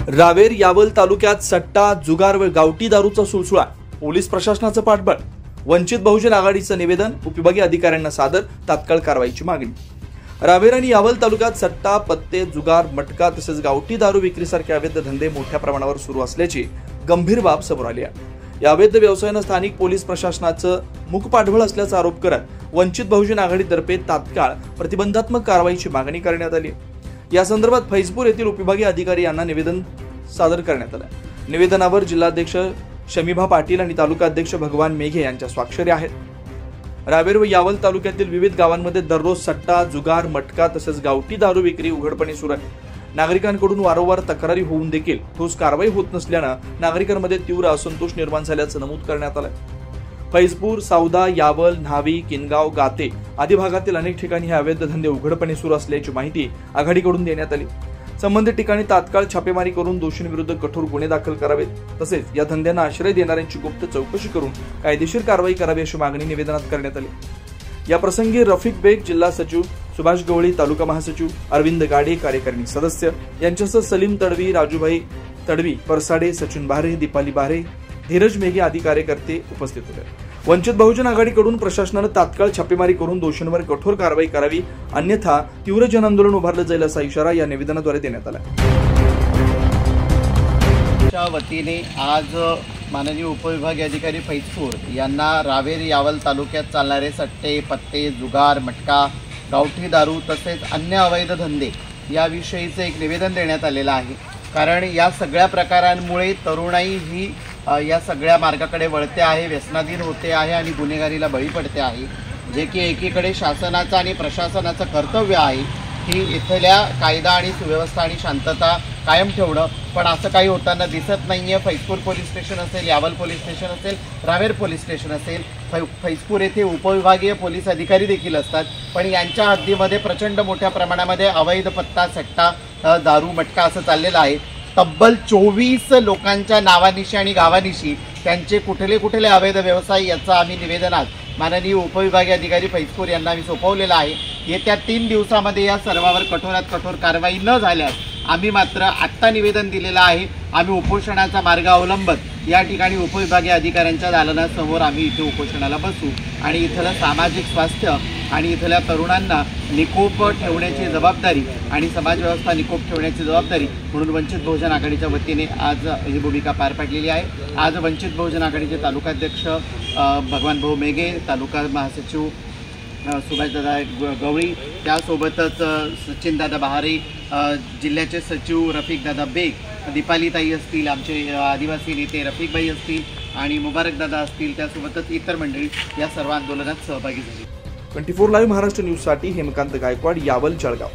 रावेर यावल तालुक्यात सट्टा, जुगार व गावठी दारूचा सुळसुळा. पोलीस प्रशासनाचं पाठबळ. वंचित बहुजन आघाडीचं निवेदन उपविभागीय अधिकाऱ्यांना सादर. तात्काळ कारवाईची मागणी. रावेर आणि यावल तालुक्यात सट्टा, पत्ते, जुगार, मटका तसेच गावठी दारू विक्रीसारखे अवैध धंदे मोठ्या प्रमाणावर सुरू असल्याची गंभीर बाब समोर आली आहे. या अवैध व्यवसायानं स्थानिक पोलीस प्रशासनाचं मुख पाठबळ असल्याचा आरोप करत वंचित बहुजन आघाडीतर्फे तात्काळ प्रतिबंधात्मक कारवाईची मागणी करण्यात आली. या संदर्भात फैजपूर येथील उपविभागीय अधिकारी यांना निवेदन सादर करण्यात आलं. निवेदनावर जिल्हाध्यक्ष शमीभा पाटील आणि तालुका अध्यक्ष भगवान मेघे यांच्या स्वाक्षरी आहेत. रावेर व यावल तालुक्यातील विविध गावांमध्ये दररोज सट्टा, जुगार, मटका तसेच गावठी दारू विक्री उघडपणे सुरू आहे. नागरिकांकडून वारंवार तक्रारी होऊन देखील ठोस कारवाई होत नसल्यानं नागरिकांमध्ये तीव्र असंतोष निर्माण झाल्याचं नमूद करण्यात आलं. फैजपूर, सावदा, यावल, न्हावी, किनगाव, गाते आदी भागातील अनेक ठिकाणी हे अवैध धंदे उघडपणे सुरू असल्याची माहिती आघाडीकडून देण्यात आली. संबंधित ठिकाणी तात्काळ छापेमारी करून दोषींविरुद्ध कठोर गुन्हे दाखल करावेत. तसेच या धंद्यांना आश्रय देणाऱ्यांची गुप्त चौकशी करून कायदेशीर कारवाई करावी अशी मागणी निवेदनात करण्यात आली. या प्रसंगी रफिक बेग, जिल्हा सचिव, सुभाष गवळी, तालुका महासचिव, अरविंद गाडे, कार्यकारिणी सदस्य यांच्यासह सलीम तडवी, राजूभाई तडवी, परसाडे, सचिन बारे, दीपाली बारे, धीरज मेघे आदी कार्यकर्ते उपस्थित होते. वंचित बहुजन आघाडीकडून प्रशासनानं तात्काळ छापेमारी करून दोषींवर कठोर कारवाई करावी, अन्यथा तीव्र जनआंदोलन उभारलं जाईल असा इशारा या निवेदनाद्वारे देण्यात आला. च्या वतीने आज माननीय उपविभागीय अधिकारी फैजपूर यांना रावेर यावल तालुक्यात चालणारे सट्टे, पत्ते, जुगार, मटका, गावठी दारू तसेच अन्य अवैध धंदे याविषयीचं एक निवेदन देण्यात आलेलं आहे. कारण या सगळ्या प्रकारांमुळे तरुणाई ही या सगळ्या मार्गाकडे वळते आहे, व्यसनाधीन होते आहे आणि गुन्हेगारीला बळी पडते आहे. जे की एकीकडे शासनाचं आणि प्रशासनाचं कर्तव्य आहे की इथल्या कायदा आणि सुव्यवस्था आणि शांतता कायम ठेवणं, पण असं काही होताना दिसत नाही आहे. फैजपूर पोलीस स्टेशन असेल, यावल पोलीस स्टेशन असेल, रावेर पोलीस स्टेशन असेल, फैजपूर येथे उपविभागीय पोलीस अधिकारी देखील असतात, पण यांच्या हद्दीमध्ये प्रचंड मोठ्या प्रमाणामध्ये अवैध पत्ता, सट्टा, दारू, मटका असं चाललेलं आहे. तब्बल 24 लोकांच्या नावानिशी आणि गावानिशी त्यांचे कुठले अवैध व्यवसाय याचं आम्ही निवेदन आज माननीय उपविभागीय अधिकारी फैजपूर यांना आम्ही सोपवलेलं आहे. येत्या 3 दिवसामध्ये या सर्वावर कठोरात कठोर कारवाई न झाल्यास आम्ही मात्र आत्ता निवेदन दिलेलं आहे. आम्ही उपोषणाचा मार्ग अवलंबत या ठिकाणी उपविभागीय अधिकाऱ्यांच्या दालनासमोर आम्ही इथे उपोषणाला बसू आणि इथलं सामाजिक स्वास्थ्य आणि इथल्या तरुणांना निकोप ठेवण्याची जबाबदारी आणि समाजव्यवस्था निकोप ठेवण्याची जबाबदारी म्हणून वंचित बहुजन आघाडीच्या वतीने आज ही भूमिका पार पाडलेली आहे. आज वंचित बहुजन आघाडीचे तालुकाध्यक्ष भगवान भाऊ मेघे, तालुका महासचिव सुभाषदादा गवळी, त्यासोबतच सचिनदादा बहारे, जिल्ह्याचे सचिव रफिकदादा बेग, दीपालीताई असतील, आमचे आदिवासी नेते रफिकभाई असतील आणि मुबारकदादा असतील, त्यासोबतच इतर मंडळी या सर्व आंदोलनात सहभागी झाली. 24 लाईव्ह महाराष्ट्र न्यूजसाठी हेमकांत गायकवाड, यावल, जळगाव.